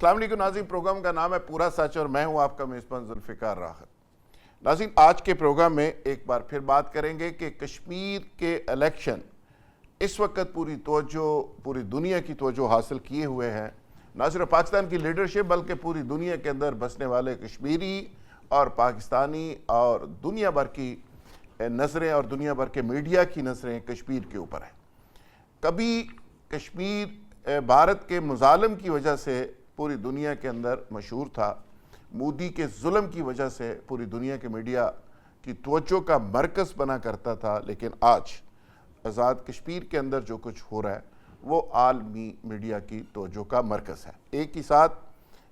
अस्सलाम वालेकुम नाज़रीन, प्रोग्राम का नाम है पूरा सच और मैं हूं आपका मेज़बान जुल्फ़िकार राहत। नाज़रीन, आज के प्रोग्राम में एक बार फिर बात करेंगे कि कश्मीर के इलेक्शन इस वक्त पूरी दुनिया की तवज्जो हासिल किए हुए हैं। न सिर्फ पाकिस्तान की लीडरशिप बल्कि पूरी दुनिया के अंदर बसने वाले कश्मीरी और पाकिस्तानी और दुनिया भर की नज़रें और दुनिया भर के मीडिया की नज़रें कश्मीर के ऊपर हैं। कभी कश्मीर भारत के मुजालिम की वजह से पूरी दुनिया के अंदर मशहूर था, मोदी के जुल्म की वजह से पूरी दुनिया के मीडिया की तवज्जो का मरकज़ बना करता था, लेकिन आज आज़ाद कश्मीर के अंदर जो कुछ हो रहा है वो आलमी मीडिया की तवज्जो का मरकज़ है। एक ही साथ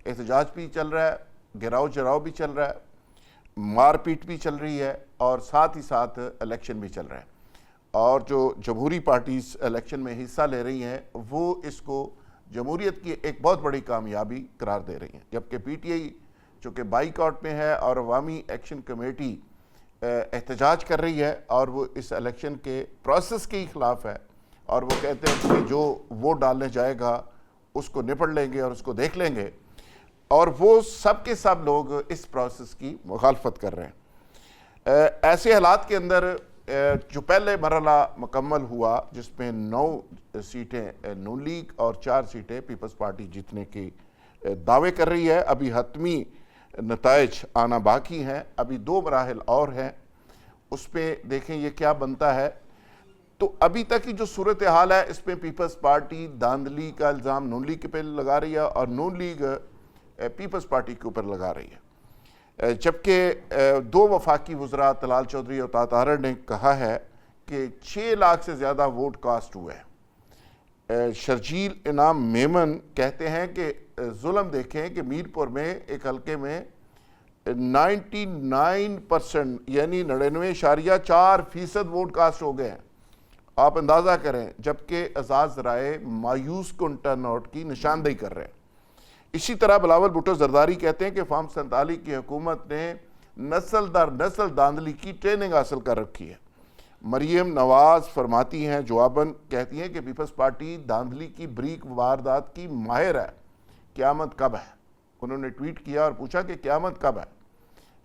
एहतजाज भी चल रहा है, गिराव जराव भी चल रहा है, मारपीट भी चल रही है और साथ ही साथ इलेक्शन भी चल रहा है। और जो जमहूरी पार्टीज़ इलेक्शन में हिस्सा ले रही हैं वो इसको जमहूरियत की एक बहुत बड़ी कामयाबी करार दे रही हैं, जबकि पीटीआई जो कि बाइकआउट में है और अवामी एक्शन कमेटी एहतजाज कर रही है और वो इस इलेक्शन के प्रोसेस के ख़िलाफ़ है और वो कहते हैं कि जो वोट डालने जाएगा उसको निपट लेंगे और उसको देख लेंगे, और वो सब के सब लोग इस प्रोसेस की मुखालफत कर रहे हैं। ऐसे हालात के अंदर जो पहले मरहला मुकम्मल हुआ जिसमें 9 सीटें नून लीग और 4 सीटें पीपल्स पार्टी जीतने की दावे कर रही है, अभी हतमी नताइज आना बाकी हैं, अभी 2 मराहल और हैं, उस पर देखें ये क्या बनता है। तो अभी तक की जो सूरत हाल है इसमें पीपल्स पार्टी धांधली का इल्ज़ाम नून लीग के पे लगा रही है और नून लीग पीपल्स पार्टी के ऊपर लगा रही है, जबकि 2 वफाकी वज़रा तलाल चौधरी और तातारड़ ने कहा है कि 6 लाख से ज़्यादा वोट कास्ट हुए हैं। शर्जील इनाम मेमन कहते हैं कि जुल्म देखें कि मीरपुर में एक हल्के में 99% यानी 99.4% वोट कास्ट हो गए हैं, आप अंदाज़ा करें, जबकि एजाज राय मायूस कुन टर्न आउट की निशानदेही कर रहे हैं। इसी तरह बिलावल भुट्टो जरदारी कहते हैं कि फार्म 47 की हुकूमत ने नस्ल दर नस्ल धांधली की ट्रेनिंग हासिल कर रखी है। मरियम नवाज फरमाती हैं, जवाबन कहती हैं कि पीपल्स पार्टी धांधली की ब्रीक वारदात की माहिर है, क़यामत कब है। उन्होंने ट्वीट किया और पूछा कि क़यामत कब है।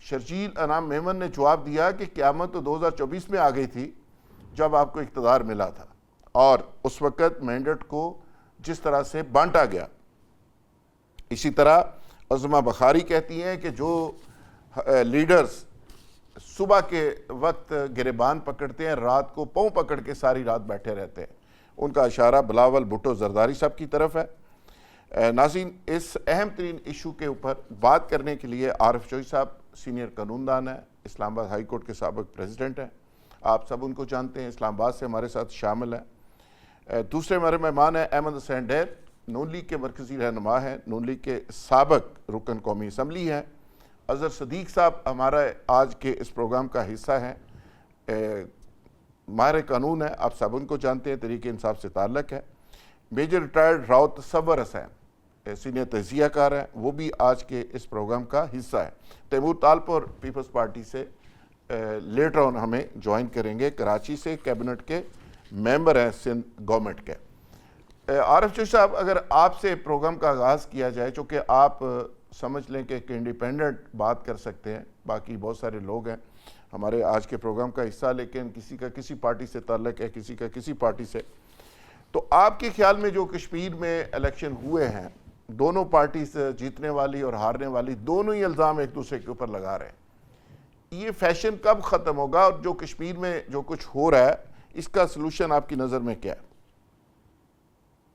शर्जील अनाम मेमन ने जवाब दिया कि क़यामत तो 2024 में आ गई थी जब आपको इक़्तिदार मिला था और उस वक़्त मैंडेट को जिस तरह से बांटा गया। इसी तरह अज़मा बखारी कहती हैं कि जो लीडर्स सुबह के वक्त गिरेबान पकड़ते हैं, रात को पाँव पकड़ के सारी रात बैठे रहते हैं, उनका इशारा बिलावल भुट्टो जरदारी साहब की तरफ है। नाज़रीन, इस अहम तरीन इशू के ऊपर बात करने के लिए आरिफ जोशी साहब सीनियर कानूनदान है, इस्लामाबाद हाई कोर्ट के साबिक प्रेसिडेंट हैं, आप सब उनको जानते हैं, इस्लामाबाद से हमारे साथ शामिल हैं। दूसरे हमारे मेहमान हैं अहमद हुसैन डैर, नून लीग के मरकज़ी रहनुमा हैं, नून लीग के साबिक रुकन कौमी असम्बली हैं। अज़हर सदीक साहब हमारा आज के इस प्रोग्राम का हिस्सा हैं, माहिर कानून है, आप सब उनको जानते हैं, तरीके इंसाफ से ताल्लुक़ है। Major retired Rao Tasawwur Hussain senior तजियाकार हैं, वो भी आज के इस प्रोग्राम का हिस्सा है। तैमूर तालपुर पीपल्स पार्टी से लेटर ऑन हमें ज्वाइन करेंगे, कराची से कैबिनेट के मेंबर हैं सिंध गवर्नमेंट के। आरिफ जोशी साहब, अगर आपसे प्रोग्राम का आगाज़ किया जाए, चूँकि आप समझ लें कि एक इंडिपेंडेंट बात कर सकते हैं, बाकी बहुत सारे लोग हैं हमारे आज के प्रोग्राम का हिस्सा, लेकिन किसी का किसी पार्टी से ताल्लुक़ है, किसी का किसी पार्टी से, तो आपके ख्याल में जो कश्मीर में इलेक्शन हुए हैं, दोनों पार्टी से जीतने वाली और हारने वाली दोनों ही इल्ज़ाम एक दूसरे के ऊपर लगा रहे हैं, ये फैशन कब ख़त्म होगा और जो कश्मीर में जो कुछ हो रहा है इसका सलूशन आपकी नज़र में क्या है?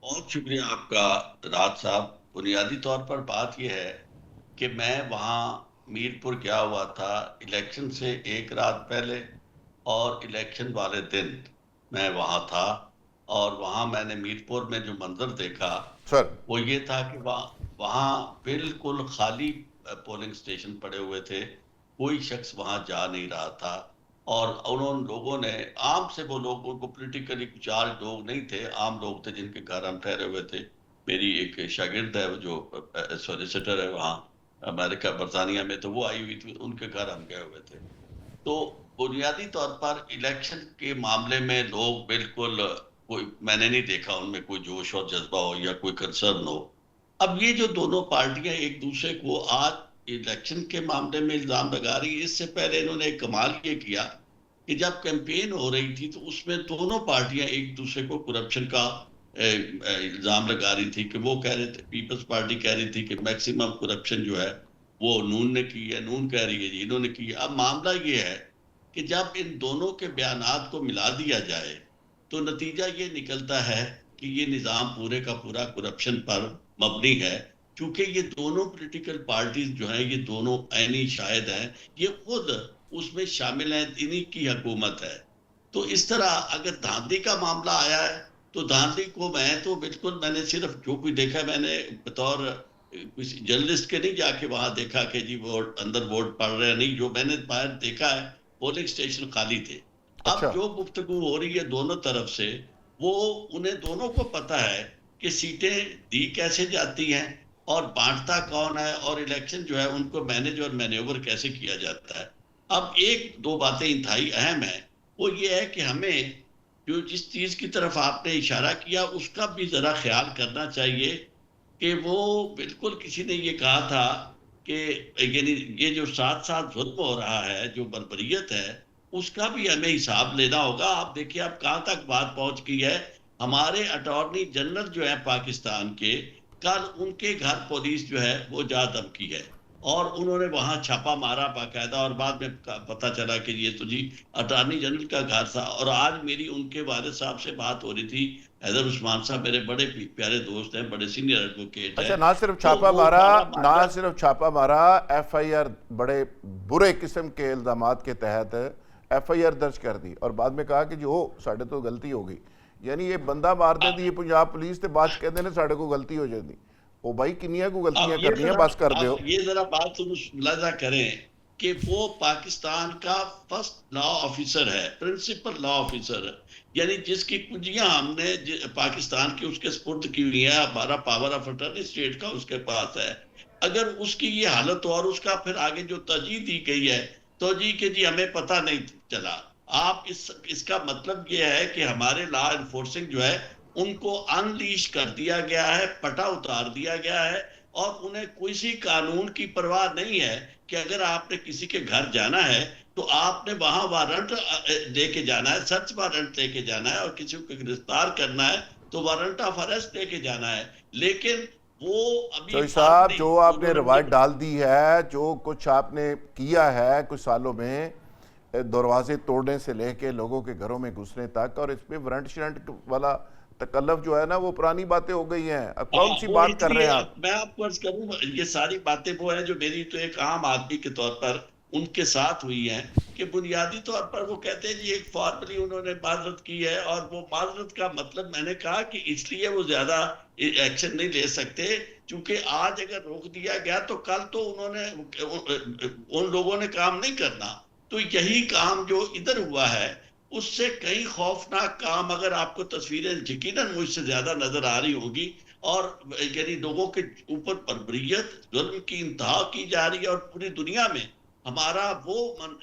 बहुत शुक्रिया आपका राज साहब। बुनियादी तौर पर बात यह है कि मैं वहाँ मीरपुर गया हुआ था इलेक्शन से एक रात पहले, और इलेक्शन वाले दिन मैं वहाँ था, और वहाँ मैंने मीरपुर में जो मंजर देखा सर वो ये था कि वहाँ बिल्कुल खाली पोलिंग स्टेशन पड़े हुए थे, कोई शख्स वहाँ जा नहीं रहा था, और उन्होंने लोगों ने आम से, वो लोगों को पोलिटिकली चार्ज लोग नहीं थे, आम लोग थे जिनके घर हम ठहरे हुए थे। मेरी एक शागिर्द है जो सॉलिसिटर है वहाँ अमेरिका बरतानिया में, तो वो आई हुई थी, उनके घर हम गए हुए थे। तो बुनियादी तौर पर इलेक्शन के मामले में लोग बिल्कुल, कोई मैंने नहीं देखा उनमें कोई जोश और जज्बा हो या कोई कंसर्न हो। अब ये जो दोनों पार्टियां एक दूसरे को आज इलेक्शन के मामले में इल्जाम लगा रही है, इससे पहले इन्होंने एक कमाल ये किया कि जब कैंपेन हो रही थी तो उसमें दोनों पार्टियां एक दूसरे को करप्शन का इल्जाम लगा रही थी कि वो कह रहे थे, पीपल्स पार्टी कह रही थी कि मैक्सिमम करप्शन जो है वो नून ने की है, नून कह रही है जी इन्होंने की है। अब मामला ये है कि जब इन दोनों के बयानात को मिला दिया जाए तो नतीजा ये निकलता है कि ये निज़ाम पूरे का पूरा करप्शन पर मबनी है, क्योंकि ये दोनों पॉलिटिकल पार्टीज जो हैं, ये दोनों ऐनी शायद हैं, ये खुद उसमें शामिल हैं, इन्हीं की हुकूमत है। तो इस तरह अगर धांधली का मामला आया है तो धांधली को मैं तो बिल्कुल, मैंने सिर्फ जो कुछ देखा, मैंने बतौर किसी जर्नलिस्ट के नहीं जाके वहां देखा कि जी वोट अंदर वोट पड़ रहे हैं, नहीं, जो मैंने बाहर देखा है पोलिंग स्टेशन खाली थे। अब अच्छा। जो गुफ्तगू हो रही है दोनों तरफ से, वो उन्हें दोनों को पता है कि सीटें दी कैसे जाती हैं और बांटता कौन है और इलेक्शन जो है उनको मैनेज और मैन्योवर कैसे किया जाता है। अब एक दो बातें इंतहाई अहम है, वो ये है कि हमें जो जिस चीज की तरफ आपने इशारा किया उसका भी जरा ख्याल करना चाहिए कि वो बिल्कुल, किसी ने ये कहा था कि यानी ये जो साथ साथ जुल्म हो रहा है, जो बर्बरियत है, उसका भी हमें हिसाब लेना होगा। आप देखिए आप कहाँ तक बात पहुंच गई है। हमारे अटॉर्नी जनरल जो है पाकिस्तान के, कल उनके घर पुलिस जो है वो जा धमकी है और उन्होंने वहां छापा मारा बाकायदा, और बाद में पता चला कि ये तो जी अटॉर्नी जनरल का घर था। और आज मेरी उनके वालिद साहब से बात हो रही थी, हैदर उस्मान साहब मेरे बड़े प्यारे दोस्त हैं, बड़े सीनियर एडवोकेट अच्छा, हैं। ना सिर्फ तो छापा वो मारा, सारा ना मामला, सिर्फ छापा मारा, एफआईआर बड़े बुरे किस्म के इल्जामात के तहत एफआईआर दर्ज कर दी और बाद में कहा कि जो साढ़े तो गलती हो गई। यानी ये बंदा मार देती है पंजाब पुलिस, ते बाद कहते ने साढ़े को गलती हो जाती। ओ भाई किनिया को गलतियां करनियां, बस कर दो। अब ये जरा बात मुलाजा करें कि वो पाकिस्तान का फर्स्ट लॉ ऑफिसर है, प्रिंसिपल लॉ ऑफिसर है, यानी जिसकी कुंजियां हमने पाकिस्तान की उसके स्पुर्द की हुई है, हमारा पावर ऑफ अटर्नी स्टेट का उसके पास है। अगर उसकी ये हालत हो और उसका फिर आगे जो तरजीह दी गई है, तरजीह के जी हमें पता नहीं चला, आप इसका मतलब ये है कि हमारे लॉ एनफोर्सिंग जो है उनको अनलीश कर दिया गया है, पटा उतार दिया गया है, और उन्हें किसी कानून की परवाह नहीं है कि अगर आपने किसी के घर जाना है तो आपने वहां वारंट लेके जाना है, सर्च वारंट लेके जाना है, और किसी को गिरफ्तार करना है तो वारंट ऑफ अरेस्ट लेके जाना है। लेकिन वो अभी चौधरी साहब, जो आपने उन्होंने रवायत डाल दी है, जो कुछ आपने किया है कुछ सालों में, दरवाजे तोड़ने से लेके लोगों के घरों में घुसने तक, और इस पे वारंट शरंट वाला तकल्लुफ जो है ना, वो पुरानी बातें हो गई हैं। अब कौन सी वो बात कर रहे इसलिए हैं आप? मैं आपको अर्ज करूं, ये सारी बातें वो है जो मेरी तो एक आम आदमी के तौर पर उनके साथ हुई हैं, कि बुनियादी तौर पर वो कहते हैं जी एक फॉर्मली उन्होंने माजरत की है, और वो माजरत का मतलब मैंने कहा कि इसलिए वो ज्यादा एक्शन नहीं ले सकते, क्योंकि आज अगर रोक दिया गया तो कल तो उन्होंने उन लोगों ने काम नहीं करना। तो यही काम जो इधर हुआ है उससे कई खौफनाक काम, अगर आपको तस्वीरें यकीनन मुझसे ज्यादा नजर आ रही होगी, और यानी लोगों के ऊपर बर्बरियत जुल्म की इंतहा की जा रही है, और पूरी दुनिया में हमारा वो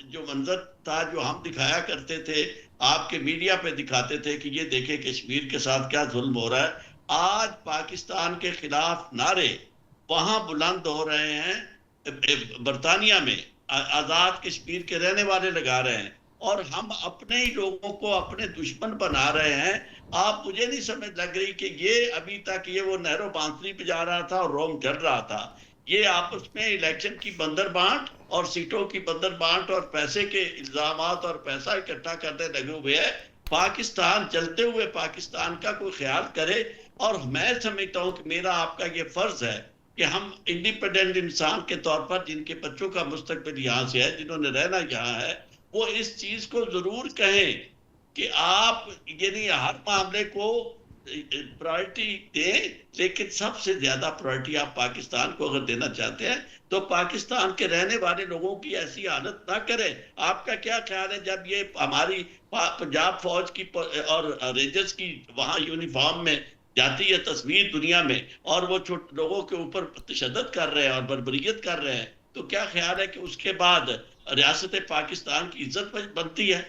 जो मंजर था जो हम दिखाया करते थे, आपके मीडिया पे दिखाते थे कि ये देखे कश्मीर के साथ क्या जुल्म हो रहा है, आज पाकिस्तान के खिलाफ नारे वहां बुलंद हो रहे हैं बरतानिया में, आजाद कश्मीर के रहने वाले लगा रहे हैं, और हम अपने ही लोगों को अपने दुश्मन बना रहे हैं। आप, मुझे नहीं समझ लग रही कि ये अभी तक ये वो नहरों बांसुरी पे जा रहा था और रोम चढ़ रहा था, ये आपस में इलेक्शन की बंदर बांट और सीटों की बंदर बांट और पैसे के इल्जामात और पैसा इकट्ठा करने लगे हुए हैं। पाकिस्तान चलते हुए पाकिस्तान का कोई ख्याल करे, और मैं समझता हूं कि मेरा आपका ये फर्ज है कि हम इंडिपेंडेंट इंसान के तौर पर, जिनके बच्चों का मुस्तकबिल यहाँ से है, जिन्होंने रहना यहाँ है, वो इस चीज को जरूर कहें कि आप यानी हर मामले को प्रायोरिटी दें, लेकिन सबसे ज्यादा प्रायोरिटी आप पाकिस्तान को अगर देना चाहते हैं तो पाकिस्तान के रहने वाले लोगों की ऐसी हालत ना करें। आपका क्या ख्याल है, जब ये हमारी पंजाब फौज की और रेंजर्स की वहां यूनिफॉर्म में जाती है तस्वीर दुनिया में, और वो लोगों के ऊपर तशद्दुद कर रहे हैं और बर्बरियत कर रहे हैं, तो क्या ख्याल है कि उसके बाद रियासत पाकिस्तान की इज्जत बनती है?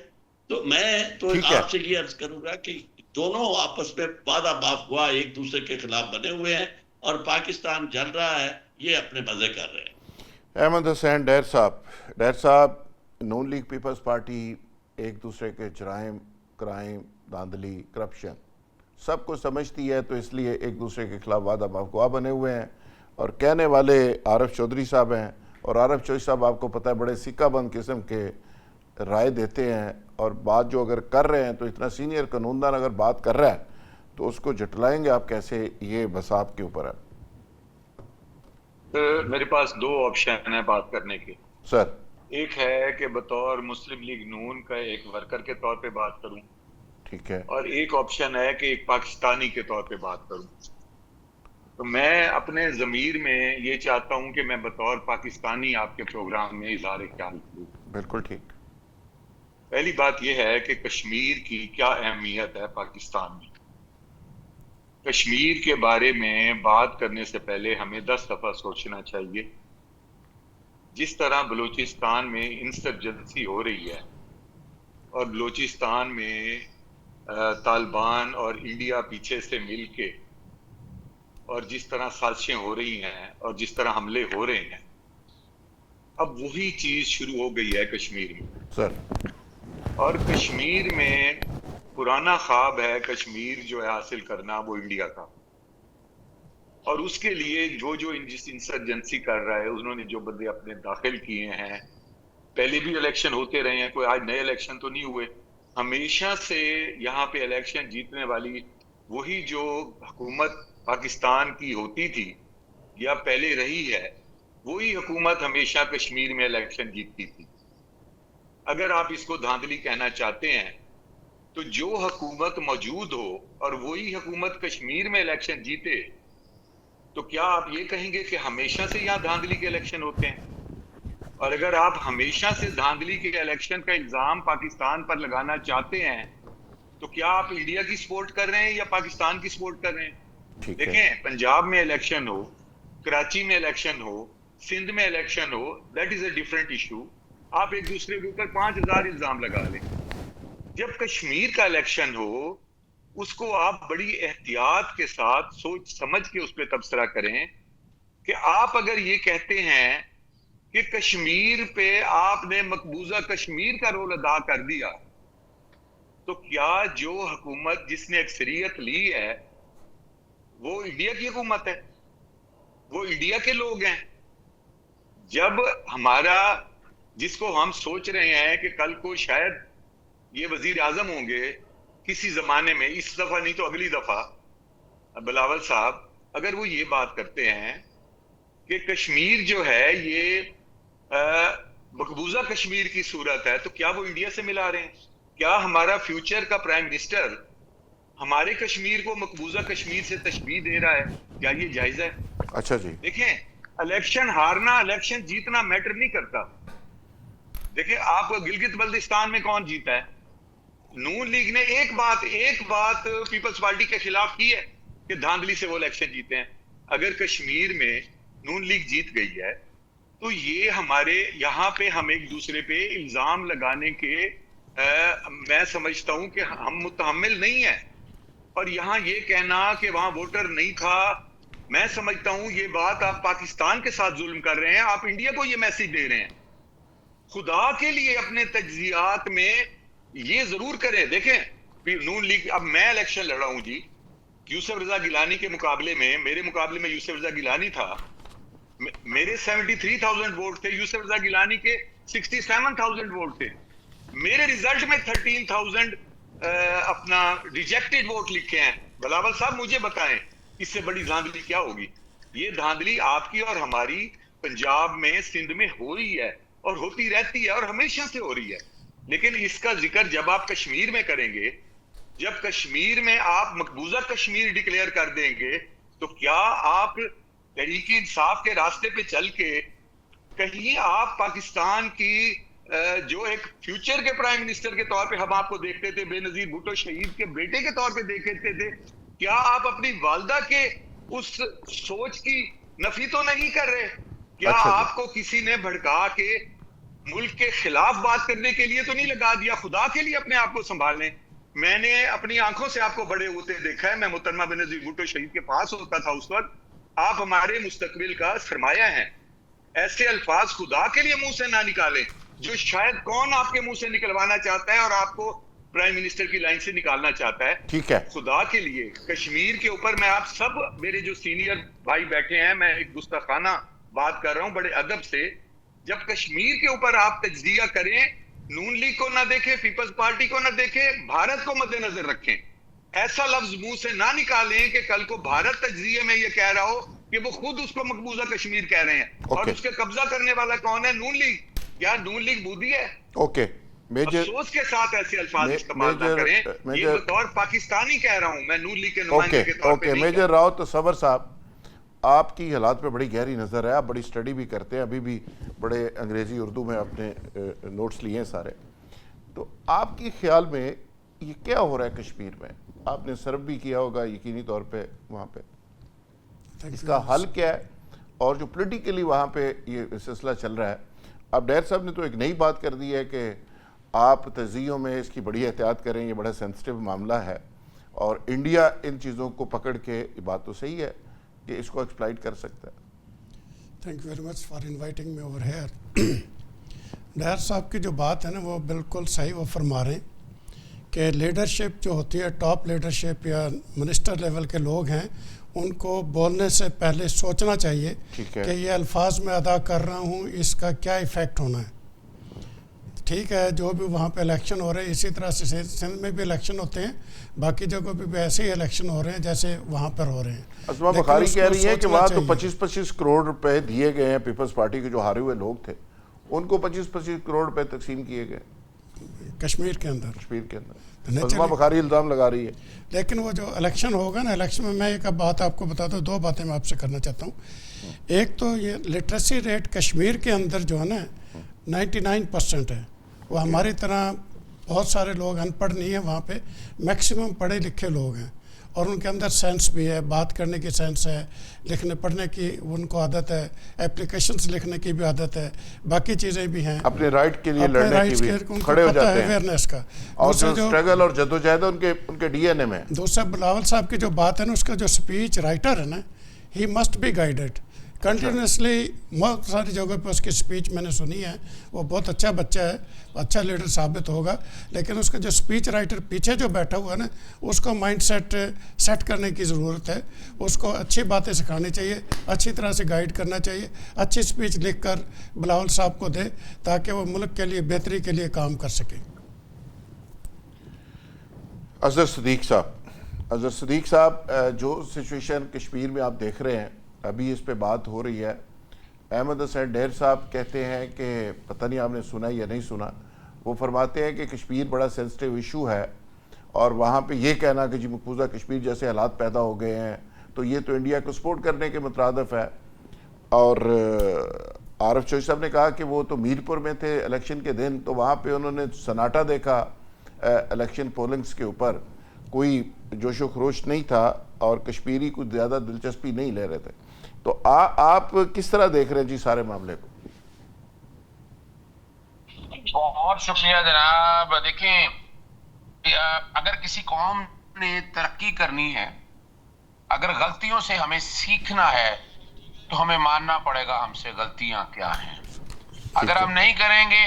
तो मैं तो ठीक है। आपसे ये अर्ज करूंगा कि दोनों आपस में वादा माफ हुआ एक दूसरे के खिलाफ बने हुए हैं, और पाकिस्तान जल रहा है, ये अपने मजे कर रहे हैं। अहमद हुसैन डैर साहब, नून लीग पीपल्स पार्टी एक दूसरे के जराइम, क्राइम, धांधली, करप्शन सब कुछ समझती है, तो इसलिए एक दूसरे के खिलाफ वादा गवाह बने हुए हैं। और कहने वाले आरिफ चौधरी साहब हैं, और आरिफ चौधरी साहब आपको पता है बड़े सिक्काबंद किस्म के राय देते हैं, और बात जो अगर कर रहे हैं तो इतना सीनियर कानूनदान अगर बात कर रहा है तो उसको जटलाएंगे आप कैसे, ये बस आपके ऊपर है। तो मेरे पास दो ऑप्शन है बात करने के सर। एक है कि बतौर मुस्लिम लीग नून का एक वर्कर के तौर पे बात करूं, ठीक है। और एक ऑप्शन है कि एक पाकिस्तानी के तौर पे बात करूं। तो मैं अपने ज़मीर में ये चाहता हूं कि मैं बतौर पाकिस्तानी आपके प्रोग्राम में इज़हार ख्याल करूं। बिल्कुल ठीक। पहली बात यह है कि कश्मीर की क्या अहमियत है पाकिस्तान में। कश्मीर के बारे में बात करने से पहले हमें 10 दफा सोचना चाहिए। जिस तरह बलूचिस्तान में इंसर्जेंसी हो रही है और बलूचिस्तान में तालिबान और इंडिया पीछे से मिलके, और जिस तरह साजिशें हो रही हैं और जिस तरह हमले हो रहे हैं, अब वही चीज शुरू हो गई है कश्मीर में सर। और कश्मीर में पुराना ख्वाब है कश्मीर जो है हासिल करना, वो इंडिया का। और उसके लिए जो इंसर्जेंसी कर रहा है, उन्होंने जो बंदे अपने दाखिल किए हैं, पहले भी इलेक्शन होते रहे हैं, कोई आज नए इलेक्शन तो नहीं हुए। हमेशा से यहाँ पे इलेक्शन जीतने वाली वही जो हुकूमत पाकिस्तान की होती थी या पहले रही है, वही हुकूमत हमेशा कश्मीर में इलेक्शन जीतती थी। अगर आप इसको धांधली कहना चाहते हैं, तो जो हुकूमत मौजूद हो और वही हुकूमत कश्मीर में इलेक्शन जीते, तो क्या आप ये कहेंगे कि हमेशा से यहाँ धांधली के इलेक्शन होते हैं? और अगर आप हमेशा से धांधली के इलेक्शन का इल्जाम पाकिस्तान पर लगाना चाहते हैं, तो क्या आप इंडिया की सपोर्ट कर रहे हैं या पाकिस्तान की सपोर्ट कर रहे हैं? देखें, पंजाब में इलेक्शन हो, कराची में इलेक्शन हो, सिंध में इलेक्शन हो, that is a different issue. आप एक दूसरे के ऊपर 5000 इल्जाम लगा लें। जब कश्मीर का इलेक्शन हो, उसको आप बड़ी एहतियात के साथ सोच समझ के उस पर तबसरा करें कि आप अगर ये कहते हैं कि कश्मीर पे आपने मकबूजा कश्मीर का रोल अदा कर दिया, तो क्या जो हुकूमत जिसने अक्सरियत ली है वो इंडिया की हुकूमत है, वो इंडिया के लोग हैं? जब हमारा, जिसको हम सोच रहे हैं कि कल को शायद ये वजीर आजम होंगे किसी जमाने में, इस दफा नहीं तो अगली दफा, बिलावल साहब, अगर वो ये बात करते हैं कि कश्मीर जो है ये मकबूजा कश्मीर की सूरत है, तो क्या वो इंडिया से मिला रहे हैं? क्या हमारा फ्यूचर का प्राइम मिनिस्टर हमारे कश्मीर को मकबूजा कश्मीर से तशबीह दे रहा है? क्या ये जायज है? अच्छा जी। देखें, इलेक्शन हारना, इलेक्शन जीतना मैटर नहीं करता। देखिए, आप गिलगित बल्तिस्तान में कौन जीता है? नून लीग ने एक बात पीपल्स पार्टी के खिलाफ की है कि धांधली से वो इलेक्शन जीते हैं। अगर कश्मीर में नून लीग जीत गई है, तो ये हमारे यहाँ पे हम एक दूसरे पे इल्जाम लगाने के मैं समझता हूं कि हम मुतहम्मिल नहीं है। और यहाँ ये कहना कि वहां वोटर नहीं था, मैं समझता हूं ये बात आप पाकिस्तान के साथ जुल्म कर रहे हैं, आप इंडिया को ये मैसेज दे रहे हैं। खुदा के लिए अपने तज्जियात में ये जरूर करें। देखें, नून लीग, अब मैं इलेक्शन लड़ा हूं जी, यूसुफ रजा गिलानी के मुकाबले में, मेरे मुकाबले में यूसुफ रजा गिलानी था, मेरे 73,000 वोट थे, यूसुफ रजा गिलानी के 67,000 वोट थे। मेरे रिजल्ट में 13,000 अपना रिजेक्टेड वोट लिखे हैं। बिलावल साहब, मुझे बताएं इससे बड़ी धांधली क्या होगी? ये धांधली आपकी और हमारी पंजाब में, सिंध में हो रही है और होती रहती है और हमेशा से हो रही है। लेकिन इसका जिक्र जब आप कश्मीर में करेंगे, जब कश्मीर में आप मकबूजा कश्मीर डिक्लेयर कर देंगे, तो क्या आप तहरीक इंसाफ के रास्ते पे चल के कहीं आप पाकिस्तान की जो एक फ्यूचर के प्राइम मिनिस्टर के तौर पे हम आपको देखते थे, बेनजीर भुट्टो शहीद के बेटे के तौर पे देखते थे, क्या आप अपनी वालदा के उस सोच की नफी तो नहीं कर रहे? क्या आपको किसी ने भड़का के मुल्क के खिलाफ बात करने के लिए तो नहीं लगा दिया? खुदा के लिए अपने आप को संभालें। मैंने अपनी आंखों से आपको बड़े होते देखा है। मैं मोहतरमा बेनजीर भुट्टो शहीद के पास होता था उस वक्त, आप हमारे मुस्तकबिल का सरमाया हैं। ऐसे अल्फाज खुदा के लिए मुंह से ना निकालें जो शायद कौन आपके मुंह से निकलवाना चाहता है और आपको प्राइम मिनिस्टर की लाइन से निकालना चाहता है। ठीक है, खुदा के लिए कश्मीर के ऊपर मैं आप सब मेरे जो सीनियर भाई बैठे हैं, मैं एक गुस्ताखाना बात कर रहा हूं बड़े अदब से। जब कश्मीर के ऊपर आप तज्जिया करें, नून लीग को ना देखें, पीपल्स पार्टी को ना देखें, भारत को मद्देनजर रखें। ऐसा लफ्ज मुंह से ना निकालें कि कल को भारत तज्जिए में ये कह रहा हो कि वो खुद उसको मकबूजा कश्मीर कह रहे हैं। और उसके कब्जा करने वाला कौन है? नून लीग। क्या नून लीग बूदी है? ओके, मेजर अफसोस के साथ ऐसे अल्फाज इस्तेमाल ना करें। ये बतौर पाकिस्तानी कह रहा हूं मैं, नून लीग के नुमाइंदे के तौर पे नहीं। मेजर राव तसव्वुर साहब, आपकी हालात पे बड़ी गहरी नज़र है, आप बड़ी स्टडी भी करते हैं, अभी भी बड़े अंग्रेज़ी उर्दू में अपने नोट्स लिए हैं सारे। तो आपके ख्याल में ये क्या हो रहा है कश्मीर में? आपने सर्व भी किया होगा यकीनी तौर पे वहाँ पे, इसका हल क्या है? और जो पॉलिटिकली वहाँ पे ये सिलसिला चल रहा है, अब डैर साहब ने तो एक नई बात कर दी है कि आप तज़ियों में इसकी बड़ी एहतियात करें, ये बड़ा सेंसिटिव मामला है और इंडिया इन चीज़ों को पकड़ के, ये बात तो सही है कि इसको एक्सप्लॉइट कर सकता है। Thank you very much for inviting me over here. Dar साहब की जो बात है ना वो बिल्कुल सही वो फरमा रहे हैं कि लीडरशिप जो होती है, टॉप लीडरशिप या मिनिस्टर लेवल के लोग हैं, उनको बोलने से पहले सोचना चाहिए कि ये अल्फाज मैं अदा कर रहा हूँ, इसका क्या इफ़ेक्ट होना है। ठीक है, जो भी वहाँ पे इलेक्शन हो रहे हैं, इसी तरह से सिंध में भी इलेक्शन होते हैं, बाकी जगहों पे भी ऐसे ही इलेक्शन हो रहे हैं जैसे वहाँ पर हो रहे हैं। अस्मा बुखारी कह रही है कि वहाँ तो 25-25 करोड़ रुपए दिए गए हैं, पीपल्स पार्टी के जो हारे हुए लोग थे उनको 25-25 करोड़ रुपए तकसीम किए गए कश्मीर के अंदर। अस्मा बुखारी इल्ज़ाम लगा रही है। लेकिन वो जो इलेक्शन होगा ना, इलेक्शन में मैं एक बात आपको बताता हूँ, दो बातें मैं आपसे करना चाहता हूँ। एक तो ये लिटरेसी रेट कश्मीर के अंदर जो है ना 99% है। वो हमारी तरह बहुत सारे लोग अनपढ़ नहीं है, वहाँ पे मैक्सिमम पढ़े लिखे लोग हैं और उनके अंदर सेंस भी है, बात करने की सेंस है, लिखने पढ़ने की उनको आदत है, एप्लीकेशंस लिखने की भी आदत है, बाकी चीज़ें भी हैं, अपने राइट के लिए लड़ने की भी खड़े हो जाते हैं, अवेयरनेस का। और जो स्ट्रगल और जद्दोजहद उनके डीएनए में। दूसरा बिलावल साहब की जो बात है ना, उसका जो स्पीच राइटर है ना, he must be guided continuously. बहुत सारी जगह पे उसकी स्पीच मैंने सुनी है, वो बहुत अच्छा बच्चा है, अच्छा लीडर साबित होगा। लेकिन उसका जो स्पीच राइटर पीछे जो बैठा हुआ है ना, उसको माइंड सेट करने की ज़रूरत है। उसको अच्छी बातें सिखानी चाहिए, अच्छी तरह से गाइड करना चाहिए, अच्छी स्पीच लिख कर बिलावल साहब को दे ताकि वो मुल्क के लिए बेहतरी के लिए काम कर सके। अजहर सदीक साहब, जो सिचुएशन कश्मीर में आप देख रहे हैं, अभी इस पे बात हो रही है। अहमद हसन डैर साहब कहते हैं कि पता नहीं आपने सुना या नहीं सुना, वो फरमाते हैं कि कश्मीर बड़ा सेंसिटिव इशू है और वहाँ पे ये कहना कि जी मकबूजा कश्मीर जैसे हालात पैदा हो गए हैं तो ये तो इंडिया को सपोर्ट करने के मुतरादिफ है। और आरिफ चौधरी साहब ने कहा कि वो तो मीरपुर में थे इलेक्शन के दिन, तो वहाँ पे उन्होंने सन्नाटा देखा इलेक्शन पोलिंग्स के ऊपर, कोई जोशो खरोश नहीं था और कश्मीरी कुछ ज़्यादा दिलचस्पी नहीं ले रहे थे। तो आप किस तरह देख रहे हैं जी सारे मामले को? बहुत शुक्रिया जनाब। देखें, अगर किसी कौम ने तरक्की करनी है, अगर गलतियों से हमें सीखना है तो हमें मानना पड़ेगा हमसे गलतियां क्या हैं। अगर हम नहीं करेंगे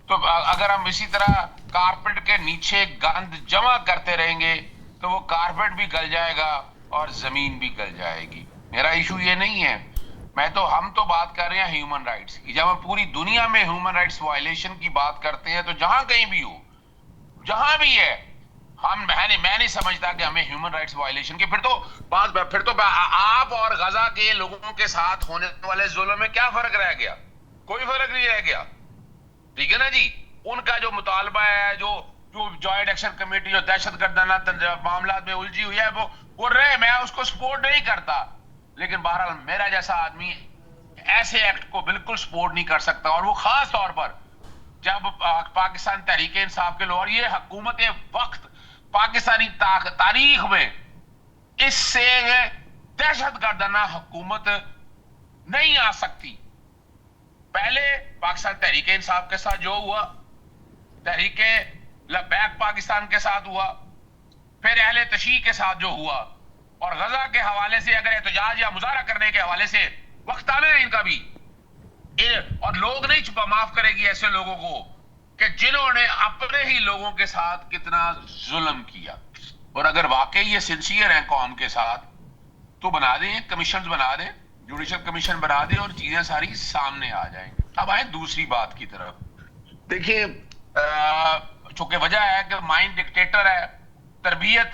तो अगर हम इसी तरह कारपेट के नीचे गंद जमा करते रहेंगे तो वो कारपेट भी गल जाएगा और जमीन भी गल जाएगी। मेरा इशू ये नहीं है, हम तो बात कर रहे हैं ह्यूमन राइट्स की। जब हम पूरी दुनिया में ह्यूमन राइट्स वायलेशन की बात करते हैं तो जहां कहीं भी हो, जहां भी है, मैं नहीं समझता कि हमें ह्यूमन राइट्स वायलेशन की फिर तो आप और गजा के लोगों के साथ होने वाले जुल्म में क्या फर्क रह गया? कोई फर्क नहीं रह गया, ठीक है ना जी। उनका जो मुतालबा है, जो जॉइंट एक्शन कमेटी जो दहशतगर्दाना मामला में उलझी हुई है, वो रहे, मैं उसको सपोर्ट नहीं करता, लेकिन बहरहाल मेरा जैसा आदमी ऐसे एक्ट को बिल्कुल सपोर्ट नहीं कर सकता। और वो खास तौर पर जब पाकिस्तान तहरीक इंसाफ के लोग, और ये हुकूमत वक्त पाकिस्तानी तारीख में इससे दहशतगर्दाना हुकूमत नहीं आ सकती। पहले पाकिस्तान तहरीक इंसाफ के साथ जो हुआ, तहरीक लबैक पाकिस्तान के साथ हुआ, फिर अहले तशीह के साथ जो हुआ, और गजा के हवाले से अगर एहतजाज या मुजाहरा करने के हवाले से वक्त आना है इनका भी। और लोग नहीं छुपा माफ करेगी ऐसे लोगों को कि जिन्होंने अपने ही लोगों के साथ कितना जुल्म किया। और अगर वाकई ये सिंसियर है कौम के साथ तो बना दें, कमीशन बना दें, जुडिशल कमीशन बना दें और चीजें सारी सामने आ जाएंगी। अब आए दूसरी बात की तरफ। देखिए चूंकि वजह है कि माइंड डिक्टेटर है, तरबियत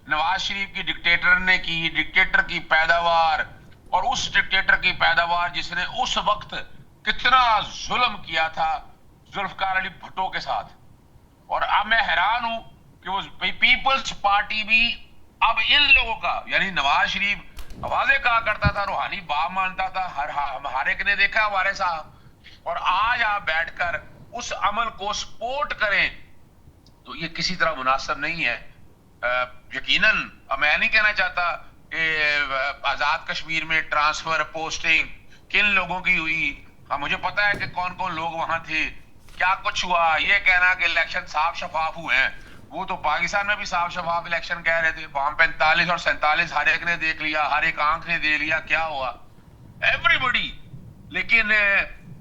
नवाज शरीफ की डिक्टेटर ने की, डिक्टेटर की पैदावार, और उस डिक्टेटर की पैदावार जिसने उस वक्त कितना जुल्म किया था जुल्फकार अली भुट्टो के साथ। और अब मैं हैरान हूं कि वो पीपल्स पार्टी भी अब इन लोगों का, यानी नवाज शरीफ आवाजें कहा करता था, रूहानी बाप मानता था, हर एक ने देखा हमारे साहब, और आज आप बैठकर उस अमल को सपोर्ट करें तो ये किसी तरह मुनासिब नहीं है। यकीनन मैं नहीं कहना चाहता कि आजाद कश्मीर में ट्रांसफर पोस्टिंग किन लोगों की हुई, हाँ मुझे पता है कि कौन कौन लोग वहां थे, क्या कुछ हुआ। ये कहना कि इलेक्शन साफ शफाफ हुए हैं, वो तो पाकिस्तान में भी साफ शफाफ इलेक्शन कह रहे थे, वहां 45 और 47 हर एक ने देख लिया, हर एक आंख ने देख लिया क्या हुआ, एवरीबॉडी। लेकिन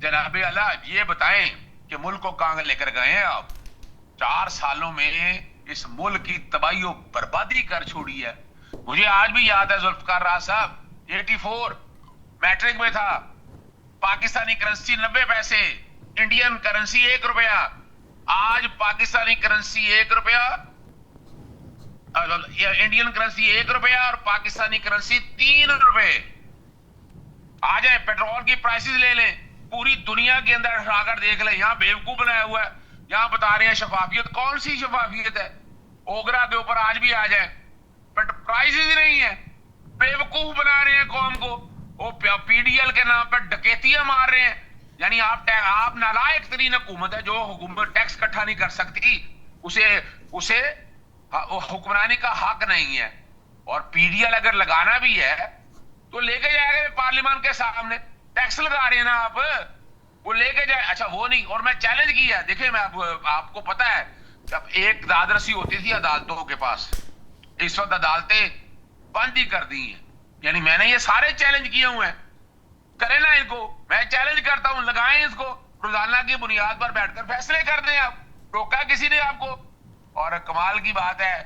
जनाबे अल्लाह ये बताएं कि मुल्क को कहां लेकर गए हैं आप। 4 सालों में इस मुल्क की तबाही और बर्बादी कर छोड़ी है। मुझे आज भी याद है जुल्फकार राज साहब 84 मैट्रिक में था, पाकिस्तानी करेंसी 90 पैसे, इंडियन करेंसी 1 रुपया। आज पाकिस्तानी करेंसी 1 रुपया, इंडियन करेंसी 1 रुपया और पाकिस्तानी करेंसी 3 रुपए। आ जाए पेट्रोल की प्राइसेस ले लें, पूरी दुनिया के अंदर अगर देख लें, यहाँ बेवकूफ बनाया हुआ है, यहाँ बता रहे हैं शफाफियत। कौन सी शफाफियत है? ओगरा के ऊपर आज भी आ जाए, बट प्राइसेस ही नहीं है। बेवकूफ बना रहे हैं कौम को, वो पीडीएल के नाम पर डकैतियां मार रहे हैं। यानी आप नालायक तरीन हुकूमत है, जो हुकूमत टैक्स इकट्ठा नहीं कर सकती, उसे हुक्मरानी का हक नहीं है। और पीडीएल अगर लगाना भी है तो लेके जाएगा पार्लियामेंट के सामने, टैक्स लगा रहे हैं ना आप, वो लेके जाए। अच्छा वो नहीं, और मैं चैलेंज किया, देखिए मैं आपको पता है जब एक दादरसी होती थी अदालतों के पास, इस वक्त अदालतें बंद ही कर दी हैं। यानी मैंने ये सारे चैलेंज किए हुए हैं, करें ना इनको, मैं चैलेंज करता हूं, लगाएं इसको, रोजाना की बुनियाद पर बैठकर फैसले कर दें। आप रोका किसी ने आपको। और कमाल की बात है,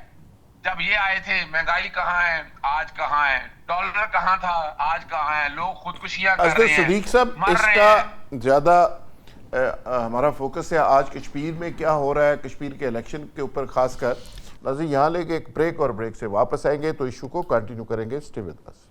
जब ये आए थे महंगाई कहाँ है आज कहाँ है, डॉलर कहाँ था आज कहाँ है, लोग खुदकुशियां कर रहे हैं, सदीक साहब, मर रहे इसका हैं। ज्यादा हमारा फोकस है आज कश्मीर में क्या हो रहा है, कश्मीर के इलेक्शन के ऊपर खासकर। नाज़रीन यहाँ लेके एक ब्रेक, और ब्रेक से वापस आएंगे तो इशू को कंटिन्यू करेंगे। Stay with us.